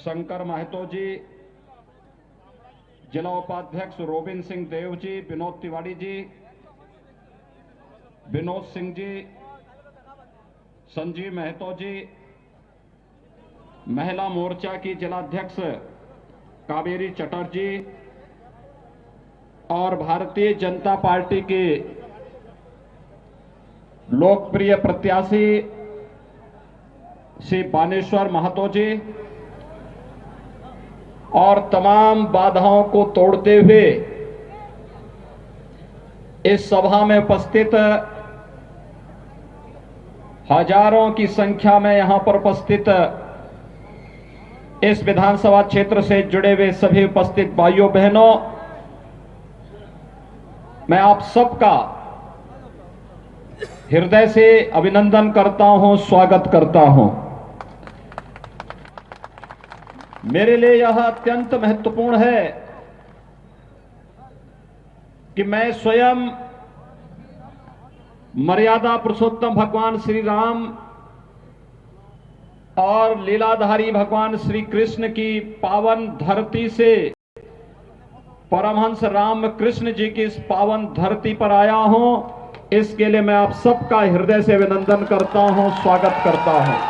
शंकर महतो जी, जिला उपाध्यक्ष रोबिन सिंह देव जी, विनोद तिवारी जी, विनोद सिंह जी, संजीव महतो जी, महिला मोर्चा की जिलाध्यक्ष कावेरी चटर्जी और भारतीय जनता पार्टी के लोकप्रिय प्रत्याशी श्री बानेश्वर महतो जी और तमाम बाधाओं को तोड़ते हुए इस सभा में उपस्थित हजारों की संख्या में यहां पर उपस्थित इस विधानसभा क्षेत्र से जुड़े हुए सभी उपस्थित भाइयों बहनों, मैं आप सबका हृदय से अभिनंदन करता हूं, स्वागत करता हूं। मेरे लिए यह अत्यंत महत्वपूर्ण है कि मैं स्वयं मर्यादा पुरुषोत्तम भगवान श्री राम और लीलाधारी भगवान श्री कृष्ण की पावन धरती से परमहंस राम कृष्ण जी की इस पावन धरती पर आया हूं। इसके लिए मैं आप सबका हृदय से अभिनंदन करता हूं, स्वागत करता हूं।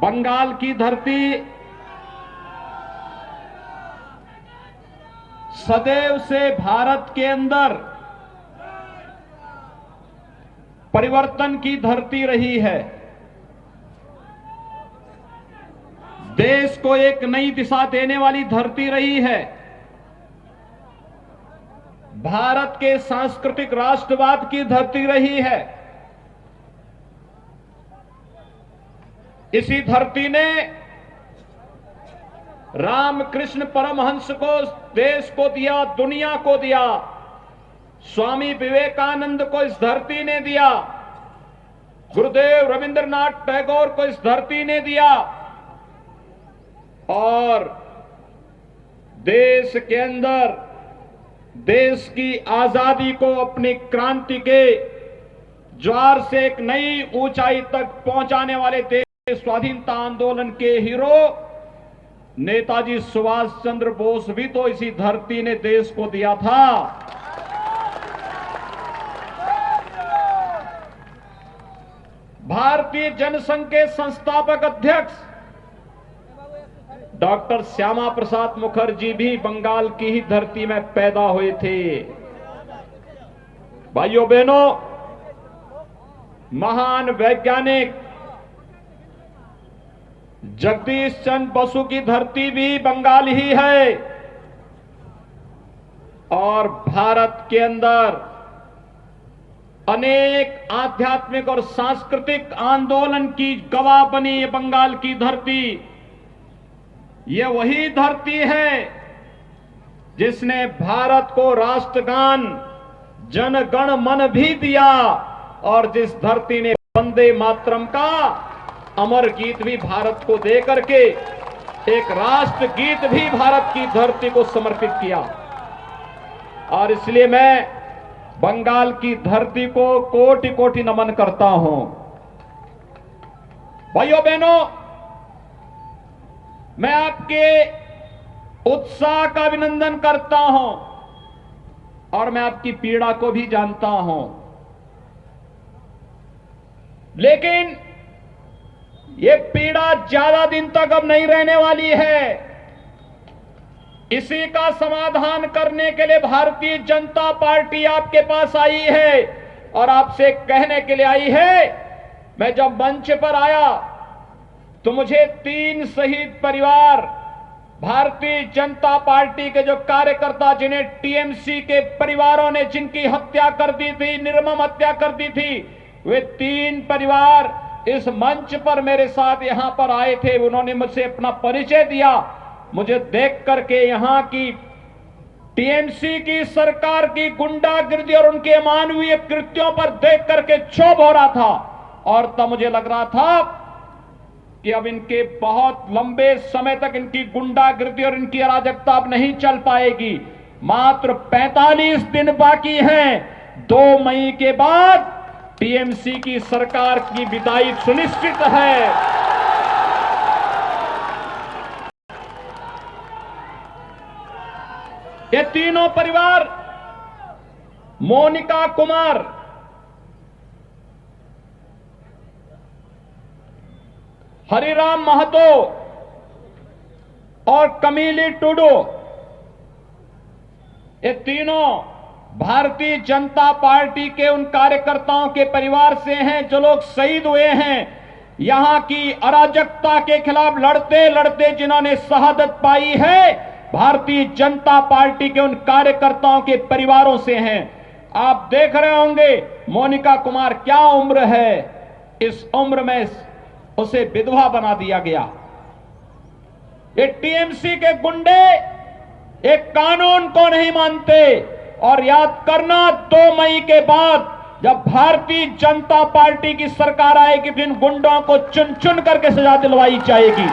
बंगाल की धरती सदैव से भारत के अंदर परिवर्तन की धरती रही है। देश को एक नई दिशा देने वाली धरती रही है। भारत के सांस्कृतिक राष्ट्रवाद की धरती रही है। इसी धरती ने रामकृष्ण परमहंस को देश को दिया, दुनिया को दिया। स्वामी विवेकानंद को इस धरती ने दिया। गुरुदेव रविंद्रनाथ टैगोर को इस धरती ने दिया। और देश के अंदर देश की आजादी को अपनी क्रांति के ज्वार से एक नई ऊंचाई तक पहुंचाने वाले देश स्वाधीनता आंदोलन के हीरो नेताजी सुभाष चंद्र बोस भी तो इसी धरती ने देश को दिया था। भारतीय जनसंघ के संस्थापक अध्यक्ष डॉक्टर श्यामा प्रसाद मुखर्जी भी बंगाल की ही धरती में पैदा हुए थे। भाइयों बहनों, महान वैज्ञानिक जगदीश चंद्र बसु की धरती भी बंगाल ही है। और भारत के अंदर अनेक आध्यात्मिक और सांस्कृतिक आंदोलन की गवाह बनी ये बंगाल की धरती। ये वही धरती है जिसने भारत को राष्ट्रगान जन गण मन भी दिया और जिस धरती ने वंदे मातरम का अमर गीत भी भारत को दे करके एक राष्ट्र गीत भी भारत की धरती को समर्पित किया। और इसलिए मैं बंगाल की धरती को कोटि कोटि नमन करता हूं। भाइयों बहनों, मैं आपके उत्साह का अभिनंदन करता हूं और मैं आपकी पीड़ा को भी जानता हूं। लेकिन ये पीड़ा ज्यादा दिन तक अब नहीं रहने वाली है। इसी का समाधान करने के लिए भारतीय जनता पार्टी आपके पास आई है और आपसे कहने के लिए आई है। मैं जब मंच पर आया तो मुझे 3 शहीद परिवार, भारतीय जनता पार्टी के जो कार्यकर्ता जिन्हें टीएमसी के परिवारों ने जिनकी हत्या कर दी थी, निर्मम हत्या कर दी थी, वे 3 परिवार इस मंच पर मेरे साथ यहां पर आए थे। उन्होंने मुझसे अपना परिचय दिया। मुझे देख करके यहां की टीएमसी की सरकार की गुंडागिर्दी और उनके अमानवीय कृत्यों पर देख करके क्षोभ हो रहा था। और तब मुझे लग रहा था कि अब इनके बहुत लंबे समय तक इनकी गुंडागिर्दी और इनकी अराजकता अब नहीं चल पाएगी। मात्र 45 दिन बाकी हैं 2 मई के बाद टीएमसी की सरकार की विदाई सुनिश्चित है। ये तीनों परिवार, मोनिका कुमार, हरिराम महतो और कमीली टुडू, ये तीनों भारतीय जनता पार्टी के उन कार्यकर्ताओं के परिवार से हैं जो लोग शहीद हुए हैं। यहां की अराजकता के खिलाफ लड़ते लड़ते जिन्होंने शहादत पाई है, भारतीय जनता पार्टी के उन कार्यकर्ताओं के परिवारों से हैं। आप देख रहे होंगे मोनिका कुमार क्या उम्र है, इस उम्र में उसे विधवा बना दिया गया। ये टीएमसी के गुंडे एक कानून को नहीं मानते। और याद करना, 2 मई के बाद जब भारतीय जनता पार्टी की सरकार आएगी, फिर इन गुंडों को चुन चुन करके सजा दिलवाई जाएगी।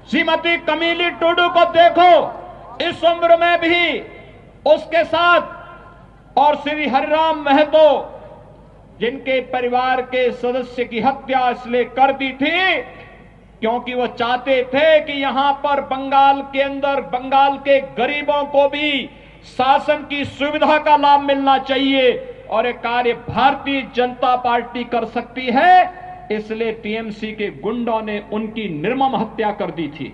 श्रीमती कमीली टुडू को देखो, इस उम्र में भी उसके साथ, और श्री हरिराम महतो जिनके परिवार के सदस्य की हत्या इसलिए कर दी थी क्योंकि वो चाहते थे कि यहां पर बंगाल के अंदर बंगाल के गरीबों को भी शासन की सुविधा का लाभ मिलना चाहिए, और ये कार्य भारतीय जनता पार्टी कर सकती है। इसलिए टीएमसी के गुंडों ने उनकी निर्मम हत्या कर दी थी।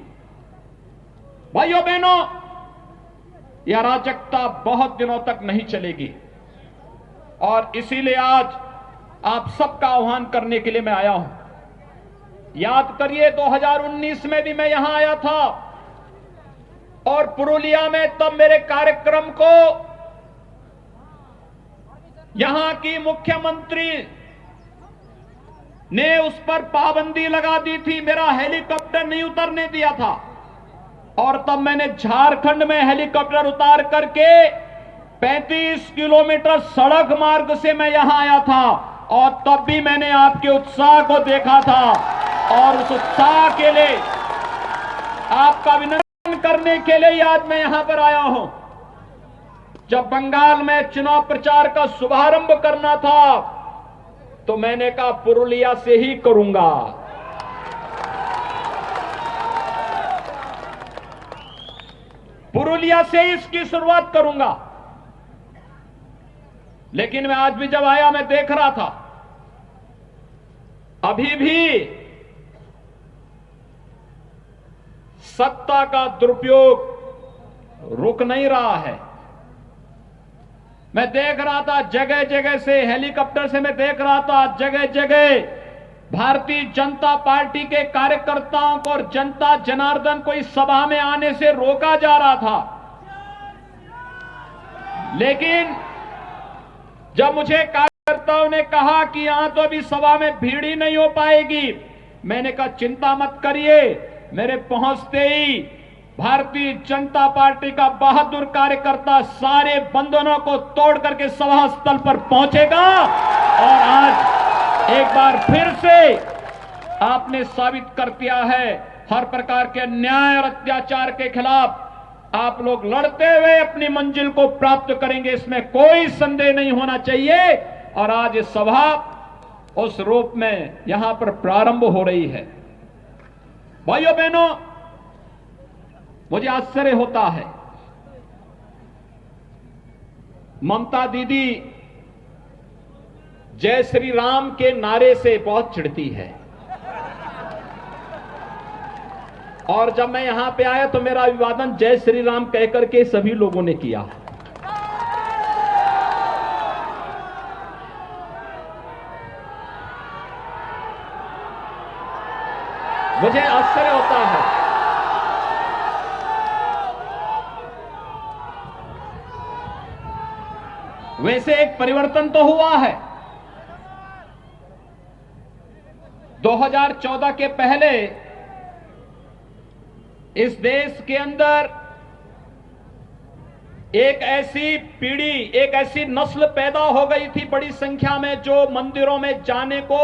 भाइयों बहनों, यह अराजकता बहुत दिनों तक नहीं चलेगी, और इसीलिए आज आप सबका आह्वान करने के लिए मैं आया हूं। याद करिए 2019 में भी मैं यहां आया था, और पुरुलिया में तब मेरे कार्यक्रम को यहां की मुख्यमंत्री ने उस पर पाबंदी लगा दी थी, मेरा हेलीकॉप्टर नहीं उतरने दिया था। और तब मैंने झारखंड में हेलीकॉप्टर उतार करके 35 किलोमीटर सड़क मार्ग से मैं यहां आया था, और तब भी मैंने आपके उत्साह को देखा था, और उस उत्साह के लिए आपका अभिनंदन करने के लिए आज मैं यहां पर आया हूं। जब बंगाल में चुनाव प्रचार का शुभारंभ करना था तो मैंने कहा पुरुलिया से ही करूंगा। पुरुलिया से ही इसकी शुरुआत करूंगा। लेकिन मैं आज भी जब आया, मैं देख रहा था अभी भी सत्ता का दुरुपयोग रुक नहीं रहा है। मैं देख रहा था जगह जगह से, हेलीकॉप्टर से मैं देख रहा था जगह जगह भारतीय जनता पार्टी के कार्यकर्ताओं को और जनता जनार्दन को इस सभा में आने से रोका जा रहा था। लेकिन जब मुझे कार्यकर्ताओं ने कहा कि यहां तो अभी सभा में भीड़ ही नहीं हो पाएगी, मैंने कहा चिंता मत करिए, मेरे पहुंचते ही भारतीय जनता पार्टी का बहादुर कार्यकर्ता सारे बंधनों को तोड़ करके सभा स्थल पर पहुंचेगा। और आज एक बार फिर से आपने साबित कर दिया है, हर प्रकार के अन्याय और अत्याचार के खिलाफ आप लोग लड़ते हुए अपनी मंजिल को प्राप्त करेंगे, इसमें कोई संदेह नहीं होना चाहिए। और आज ये सभा उस रूप में यहां पर प्रारंभ हो रही है। भाइयों बहनों, मुझे आश्चर्य होता है, ममता दीदी जय श्री राम के नारे से बहुत चिढ़ती है, और जब मैं यहां पे आया तो मेरा अभिवादन जय श्री राम कहकर के सभी लोगों ने किया। मुझे आश्चर्य होता है। वैसे एक परिवर्तन तो हुआ है। 2014 के पहले इस देश के अंदर एक ऐसी पीढ़ी, एक ऐसी नस्ल पैदा हो गई थी बड़ी संख्या में, जो मंदिरों में जाने को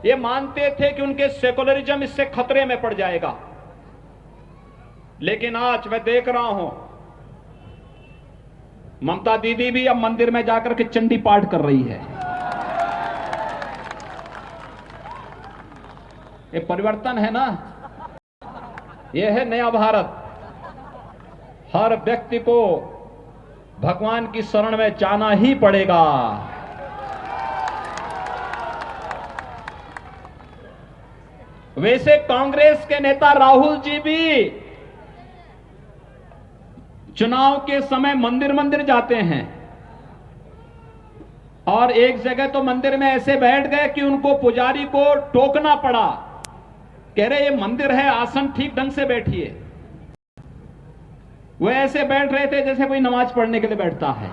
ये मानते थे कि उनके सेकुलरिज्म इससे खतरे में पड़ जाएगा। लेकिन आज मैं देख रहा हूं ममता दीदी भी अब मंदिर में जाकर के चंडी पाठ कर रही है। ये परिवर्तन है ना, ये है नया भारत। हर व्यक्ति को भगवान की शरण में जाना ही पड़ेगा। वैसे कांग्रेस के नेता राहुल जी भी चुनाव के समय मंदिर मंदिर जाते हैं और एक जगह तो मंदिर में ऐसे बैठ गए कि उनको पुजारी को टोकना पड़ा, कह रहे ये मंदिर है, आसन ठीक ढंग से बैठिए। वो ऐसे बैठ रहे थे जैसे कोई नमाज पढ़ने के लिए बैठता है।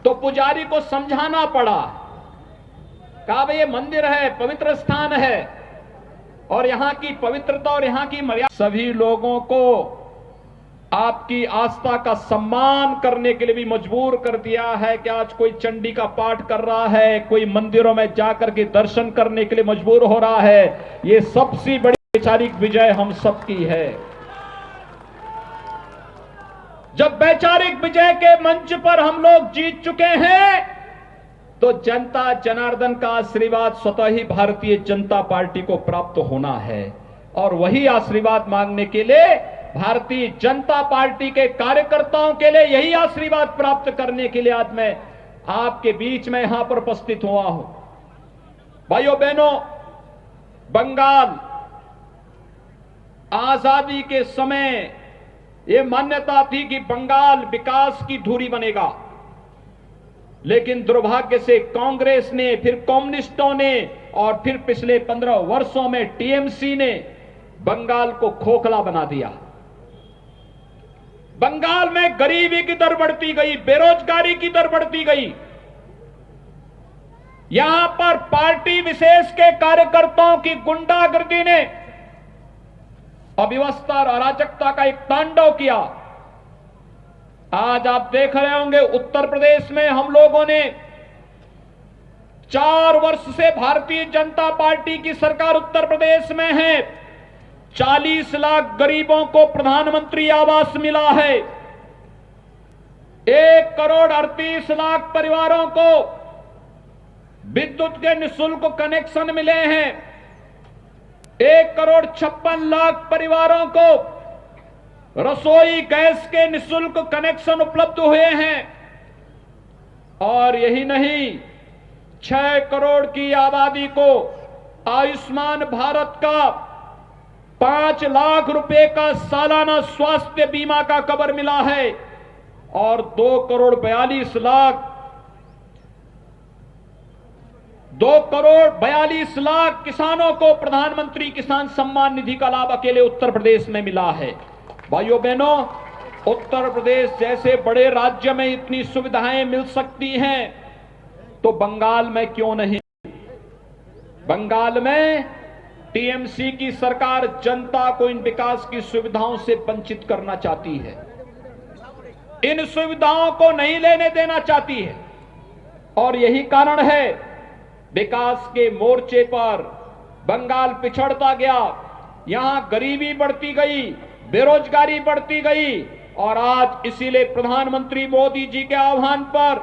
तो पुजारी को समझाना पड़ा, कहा भाई ये मंदिर है, पवित्र स्थान है और यहां की पवित्रता और यहां की मर्यादा, सभी लोगों को आपकी आस्था का सम्मान करने के लिए भी मजबूर कर दिया है कि आज कोई चंडी का पाठ कर रहा है, कोई मंदिरों में जाकर के दर्शन करने के लिए मजबूर हो रहा है। ये सबसे बड़ी वैचारिक विजय हम सबकी है। जब वैचारिक विजय के मंच पर हम लोग जीत चुके हैं तो जनता जनार्दन का आशीर्वाद स्वतः ही भारतीय जनता पार्टी को प्राप्त होना है और वही आशीर्वाद मांगने के लिए भारतीय जनता पार्टी के कार्यकर्ताओं के लिए यही आशीर्वाद प्राप्त करने के लिए आज मैं आपके बीच में यहां पर उपस्थित हुआ हूं। भाइयों बहनों, बंगाल आजादी के समय यह मान्यता थी कि बंगाल विकास की धुरी बनेगा, लेकिन दुर्भाग्य से कांग्रेस ने, फिर कम्युनिस्टों ने और फिर पिछले 15 वर्षों में टीएमसी ने बंगाल को खोखला बना दिया। बंगाल में गरीबी की दर बढ़ती गई, बेरोजगारी की दर बढ़ती गई। यहां पर पार्टी विशेष के कार्यकर्ताओं की गुंडागर्दी ने अव्यवस्था और अराजकता का एक तांडव किया। आज आप देख रहे होंगे उत्तर प्रदेश में हम लोगों ने 4 वर्ष से भारतीय जनता पार्टी की सरकार उत्तर प्रदेश में है। 40 लाख गरीबों को प्रधानमंत्री आवास मिला है। 1 करोड़ 38 लाख परिवारों को विद्युत के निःशुल्क कनेक्शन मिले हैं। 1 करोड़ 56 लाख परिवारों को रसोई गैस के निःशुल्क कनेक्शन उपलब्ध हुए हैं। और यही नहीं, 6 करोड़ की आबादी को आयुष्मान भारत का 5 लाख रुपए का सालाना स्वास्थ्य बीमा का कवर मिला है और 2 करोड़ 42 लाख किसानों को प्रधानमंत्री किसान सम्मान निधि का लाभ अकेले उत्तर प्रदेश में मिला है। भाइयों बहनों, उत्तर प्रदेश जैसे बड़े राज्य में इतनी सुविधाएं मिल सकती हैं तो बंगाल में क्यों नहीं? बंगाल में टीएमसी की सरकार जनता को इन विकास की सुविधाओं से वंचित करना चाहती है, इन सुविधाओं को नहीं लेने देना चाहती है और यही कारण है विकास के मोर्चे पर बंगाल पिछड़ता गया। यहां गरीबी बढ़ती गई, बेरोजगारी बढ़ती गई और आज इसीलिए प्रधानमंत्री मोदी जी के आह्वान पर,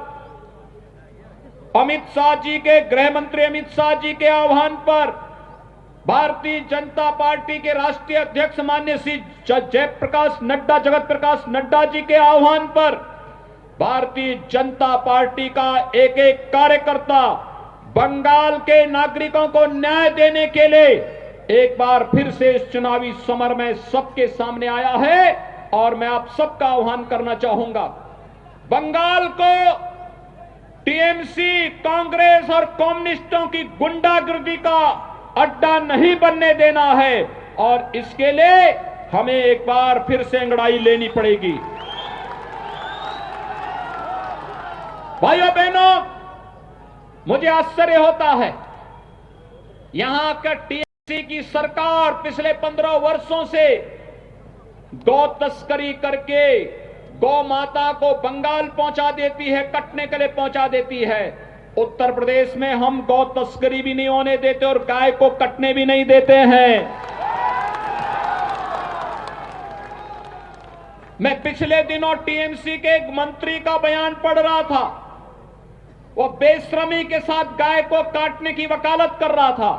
अमित शाह जी के, गृह मंत्री अमित शाह जी के आह्वान पर, भारतीय जनता पार्टी के राष्ट्रीय अध्यक्ष माननीय श्री जगत प्रकाश नड्डा जी के आह्वान पर भारतीय जनता पार्टी का एक एक कार्यकर्ता बंगाल के नागरिकों को न्याय देने के लिए एक बार फिर से इस चुनावी समर में सबके सामने आया है और मैं आप सबका आह्वान करना चाहूंगा। बंगाल को टीएमसी, कांग्रेस और कम्युनिस्टों की गुंडागर्दी का अड्डा नहीं बनने देना है और इसके लिए हमें एक बार फिर से अंगड़ाई लेनी पड़ेगी। भाइयों बहनों, मुझे आश्चर्य होता है, यहां का टीएमसी की सरकार पिछले 15 वर्षों से गौ तस्करी करके गौ माता को बंगाल पहुंचा देती है, कटने के लिए पहुंचा देती है उत्तर प्रदेश में हम गौ तस्करी भी नहीं होने देते और गाय को कटने भी नहीं देते हैं। मैं पिछले दिनों टीएमसी के एक मंत्री का बयान पढ़ रहा था। वो बेशर्मी के साथ गाय को काटने की वकालत कर रहा था।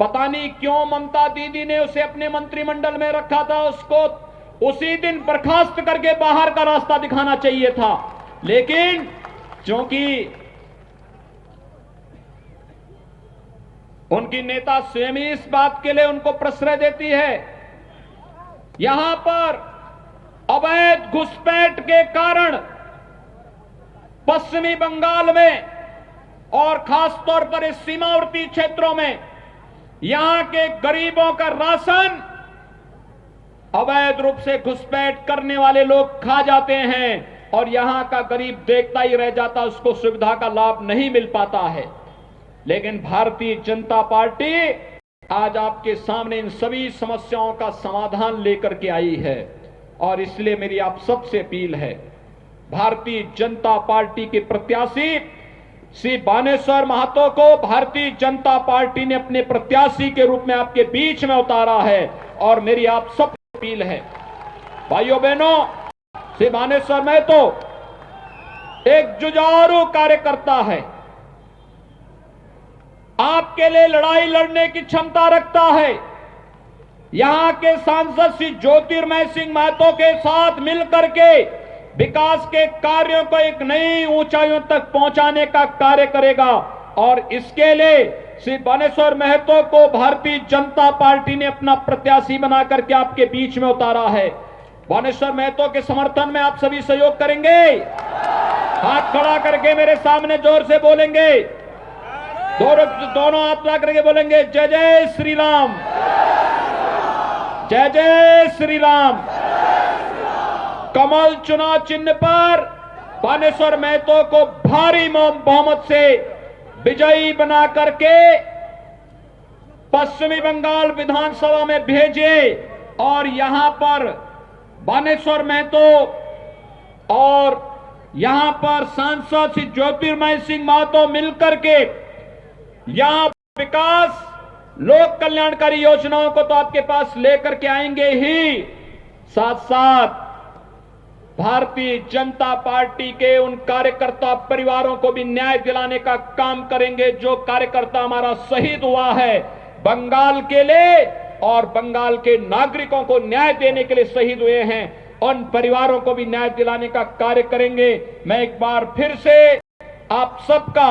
पता नहीं क्यों ममता दीदी ने उसे अपने मंत्रिमंडल में रखा था। उसको उसी दिन बर्खास्त करके बाहर का रास्ता दिखाना चाहिए था, लेकिन क्योंकि उनकी नेता स्वयं ही इस बात के लिए उनको प्रश्रय देती है। यहां पर अवैध घुसपैठ के कारण पश्चिमी बंगाल में और खासतौर पर इस सीमावर्ती क्षेत्रों में यहां के गरीबों का राशन अवैध रूप से घुसपैठ करने वाले लोग खा जाते हैं और यहां का गरीब देखता ही रह जाता, उसको सुविधा का लाभ नहीं मिल पाता है। लेकिन भारतीय जनता पार्टी आज आपके सामने इन सभी समस्याओं का समाधान लेकर के आई है और इसलिए मेरी आप सबसे अपील है, भारतीय जनता पार्टी के प्रत्याशी श्री बानेश्वर महतो को भारतीय जनता पार्टी ने अपने प्रत्याशी के रूप में आपके बीच में उतारा है और मेरी आप सब अपील है, भाइयों बहनों, श्री बानेश्वर महतो एक जुझारू कार्यकर्ता है, आपके लिए लड़ाई लड़ने की क्षमता रखता है। यहां के सांसद श्री ज्योतिर्मय सिंह महतो के साथ मिलकर के विकास के कार्यों को एक नई ऊंचाइयों तक पहुंचाने का कार्य करेगा और इसके लिए श्री बानेश्वर महतो को भारतीय जनता पार्टी ने अपना प्रत्याशी बना करके आपके बीच में उतारा है। बानेश्वर महतो के समर्थन में आप सभी सहयोग करेंगे? हाथ खड़ा करके मेरे सामने जोर से बोलेंगे, दोनों हाथ ला करके बोलेंगे, जय जय श्री राम, जय जय श्री राम। कमल चुनाव चिन्ह पर बानेश्वर महतो को भारी बहुमत से विजयी बना करके पश्चिमी बंगाल विधानसभा में भेजे और यहां पर बानेश्वर महतो और यहां पर सांसद श्री ज्योतिर्मय सिंह महतो मिलकर के यहां विकास लोक कल्याणकारी योजनाओं को तो आपके पास लेकर के आएंगे ही, साथ साथ भारतीय जनता पार्टी के उन कार्यकर्ता परिवारों को भी न्याय दिलाने का काम करेंगे जो कार्यकर्ता हमारा शहीद हुआ है बंगाल के लिए और बंगाल के नागरिकों को न्याय देने के लिए शहीद हुए हैं, उन परिवारों को भी न्याय दिलाने का कार्य करेंगे। मैं एक बार फिर से आप सबका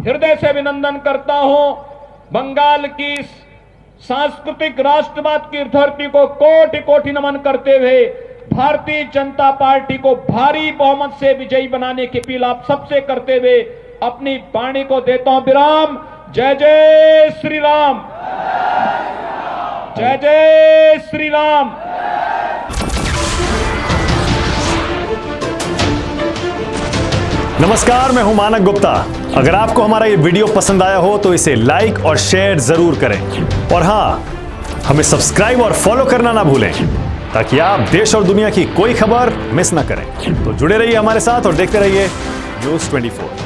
हृदय से अभिनंदन करता हूं। बंगाल की सांस्कृतिक राष्ट्रवाद की धरती को कोटि कोटि नमन करते हुए भारतीय जनता पार्टी को भारी बहुमत से विजयी बनाने की अपील आप सबसे करते हुए अपनी वाणी को देता हूं विराम। जय जय श्री राम, जय जय श्री राम। नमस्कार, मैं हूं मानक गुप्ता। अगर आपको हमारा ये वीडियो पसंद आया हो तो इसे लाइक और शेयर जरूर करें और हां, हमें सब्सक्राइब और फॉलो करना ना भूलें ताकि आप देश और दुनिया की कोई खबर मिस ना करें। तो जुड़े रहिए हमारे साथ और देखते रहिए न्यूज़ 24।